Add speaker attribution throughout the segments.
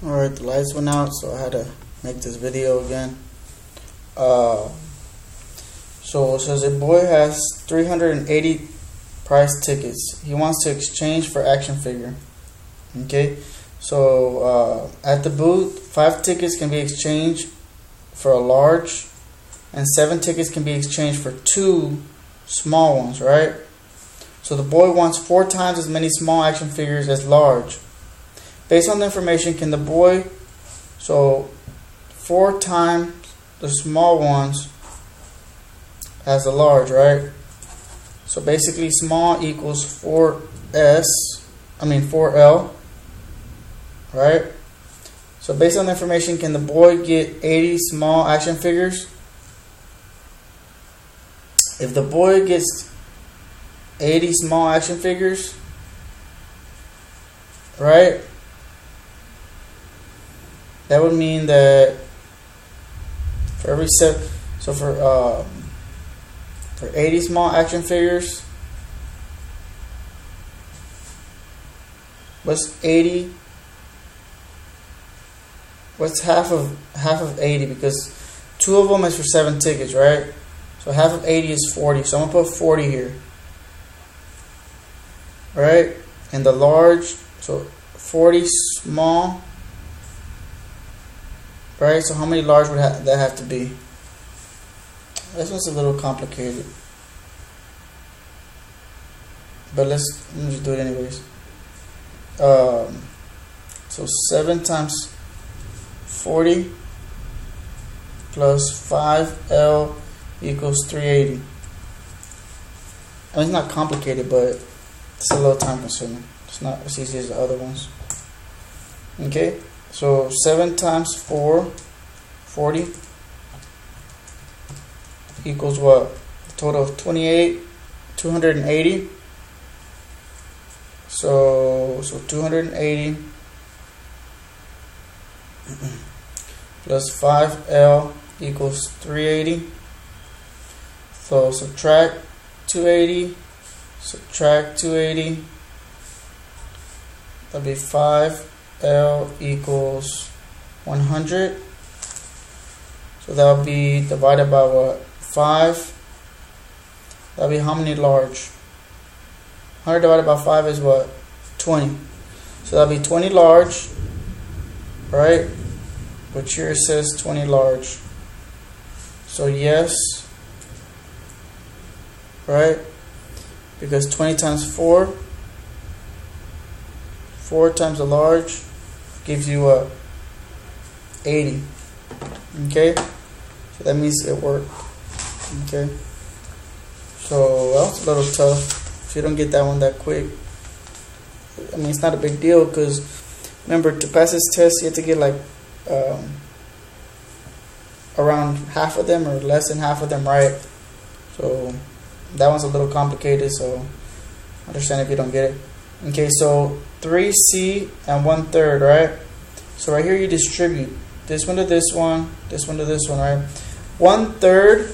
Speaker 1: Alright, the lights went out, so I had to make this video again. So it says a boy has 380 prize tickets. He wants to exchange for action figure. Okay, so at the booth, 5 tickets can be exchanged for a large, and 7 tickets can be exchanged for 2 small ones, right? So the boy wants 4 times as many small action figures as large. Based on the information, can the boy, so 4 times the small ones as the large, right? So basically small equals 4L, right? So based on the information, can the boy get 80 small action figures? If the boy gets 80 small action figures, right, that would mean that for every set, so for 80 small action figures, what's 80? What's half of 80? Because 2 of them is for 7 tickets, right? So half of 80 is 40. So I'm gonna put 40 here, right? And the large, so 40 small, right? So how many large would that have to be? This one's a little complicated, but let me just do it anyways. So 7 times 40 plus 5L equals 380. I mean, it's not complicated, but it's a little time consuming. It's not as easy as the other ones. Okay, so 7 times 4, 40, equals what? A total of 280. So 280 plus 5L equals 380. So subtract 280, subtract 280. That'll be 5L equals 100. So that'll be divided by what? 5. That'll be how many large? 100 divided by 5 is what? 20. So that'll be 20 large, right? Which here it says 20 large. So yes, right? Because 20 times 4 times the large gives you what? 80. Okay? So that means it worked. Okay? So that was a little tough. If you don't get that one that quick, I mean, it's not a big deal, because remember, to pass this test, you have to get like around half of them or less than half of them right. So that one's a little complicated, so understand if you don't get it. Okay, so 3C and 1/3, right? So right here you distribute this one to this one, this one to this one, right? 1/3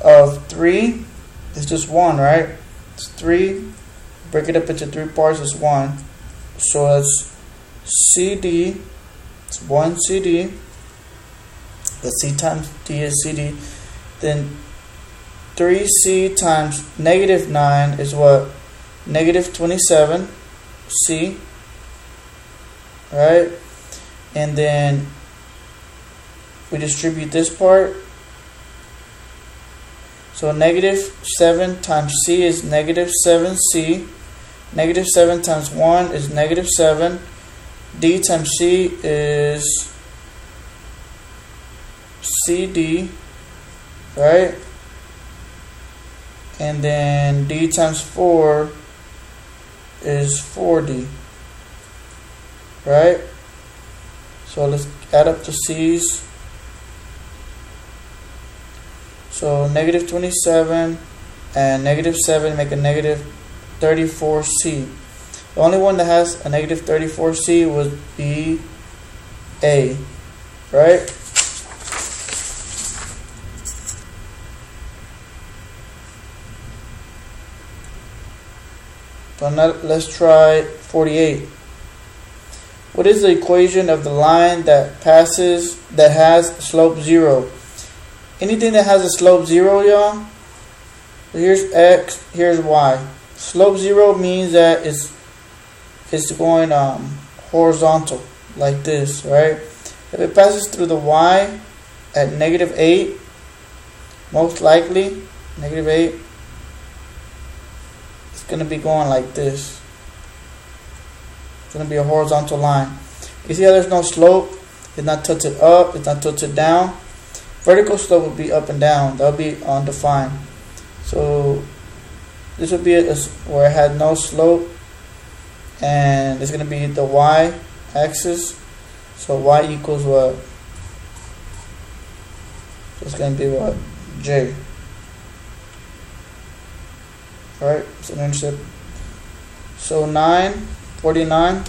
Speaker 1: of 3 is just 1, right? It's 3. Break it up into 3 parts, is 1. So that's CD. It's 1 CD. The C times D is CD. Then 3C times -9 is what? -27 C. Right? And then we distribute this part. So -7 times C is -7C. -7 times 1 is -7. D times C is CD, right? And then D times 4 is 4D, right? So let's add up the C's. So -27 and -7 make a -34C. The only one that has a -34C would be A, right? So now let's try 48. What is the equation of the line that has slope 0? Anything that has a slope 0, y'all, here's x, here's y. Slope 0 means that it's going horizontal like this, right? If it passes through the y at -8, most likely -8, it's going to be going like this. It's going to be a horizontal line. You see how there's no slope? It's not tilted up, it's not tilted down. Vertical slope would be up and down. That would be undefined. So this would be where it had no slope, and it's going to be the y axis. So y equals what? It's going to be what? J. Alright, so intercept. So 9:49.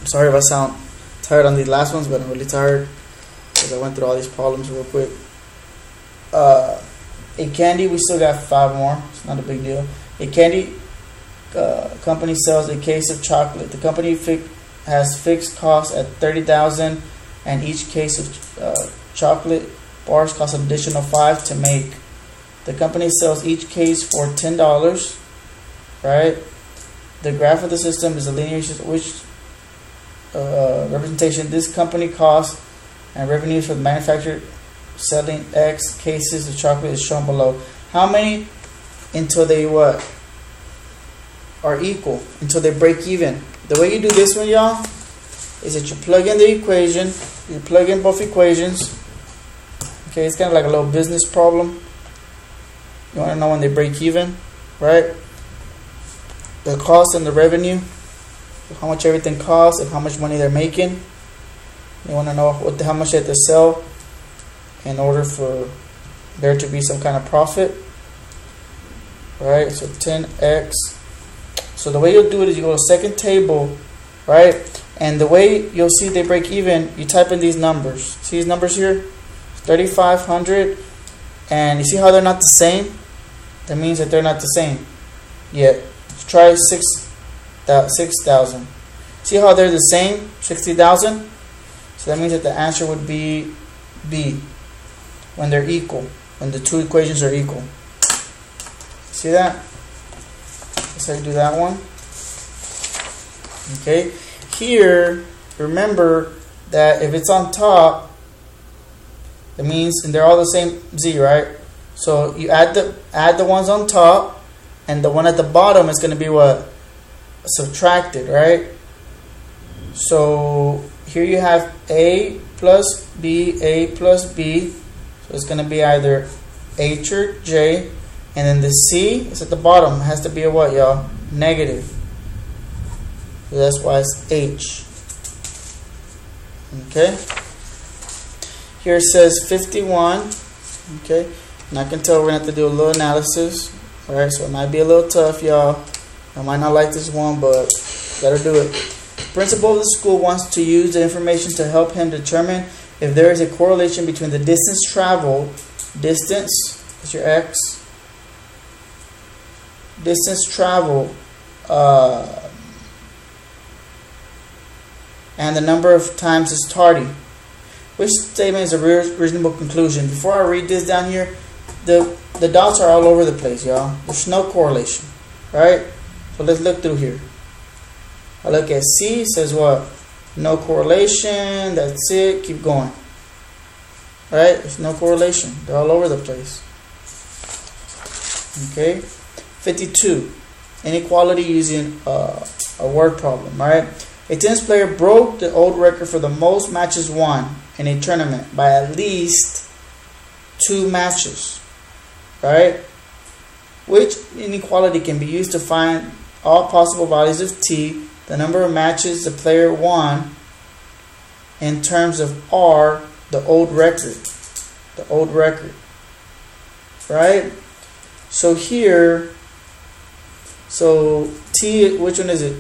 Speaker 1: Sorry if I sound tired on these last ones, but I'm really tired because I went through all these problems real quick. A candy, we still got 5 more. It's not a big deal. A candy company sells a case of chocolate. The company has fixed costs at $30,000, and each case of chocolate bars costs an additional $5 to make. The company sells each case for $10, right? The graph of the system is a linear system, which representation this company costs and revenues for the manufacturer selling X cases of chocolate is shown below. How many until they what? Are equal, until they break even. The way you do this one, y'all, is that you plug in the equation, you plug in both equations. Okay, it's kind of like a little business problem. You want to know when they break even, right? The cost and the revenue, how much everything costs and how much money they're making. You want to know how much they have to sell in order for there to be some kind of profit, right? So 10x. So the way you'll do it is you go to second table, right? And the way you'll see they break even, you type in these numbers. See these numbers here? 3,500. And you see how they're not the same? That means that they're not the same yet. Let's try 6,000. See how they're the same? 60,000. So that means that the answer would be B, when they're equal, when the two equations are equal. See that? That's how you do that one. Okay. Here, remember that if it's on top, it means, and they're all the same Z, right? So you add the ones on top, and the one at the bottom is going to be what? Subtracted, right? So here you have A plus B, A plus B. So it's going to be either H or J. And then the C is at the bottom. It has to be a what, y'all? Negative. So that's why it's H. Okay. Here it says 51. Okay. And I can tell we're going to have to do a little analysis. Alright, so it might be a little tough, y'all. I might not like this one, but gotta do it. The principal of the school wants to use the information to help him determine if there is a correlation between the distance traveled, distance, that's your X, distance traveled, and the number of times it's tardy. Which statement is a reasonable conclusion? Before I read this down here, the dots are all over the place, y'all. There's no correlation, right? So let's look through here. I look at C, says what? No correlation, that's it, keep going. Right? There's no correlation. They're all over the place. Okay. 52. Inequality using a word problem, right? A tennis player broke the old record for the most matches won in a tournament by at least 2 matches, right? Which inequality can be used to find all possible values of T, the number of matches the player won in terms of R, the old record. The old record. Right? So here, so T, which one is it?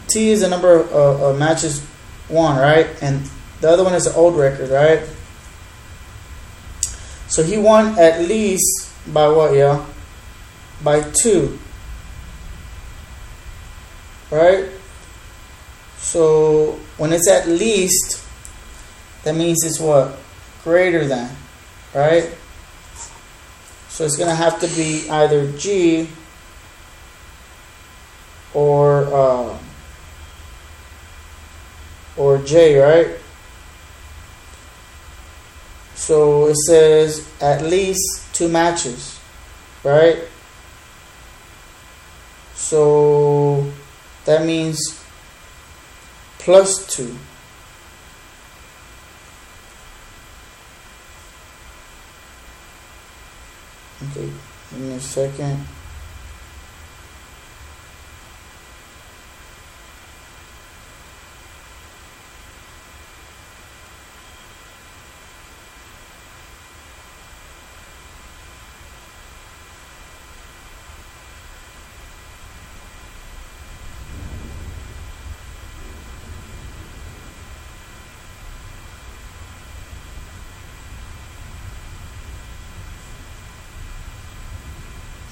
Speaker 1: T is the number of matches won, right? And the other one is the old record, right? So he won at least by what, yeah? By 2. right? So when it's at least, that means it's what? Greater than, right? So it's going to have to be either G or J, right? So it says at least 2 matches, right? So that means plus 2. Okay, give me a second.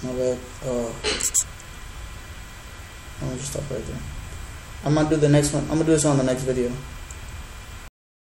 Speaker 1: My bad. Let me just stop right there. I'm gonna do the next one. I'm gonna do this on the next video.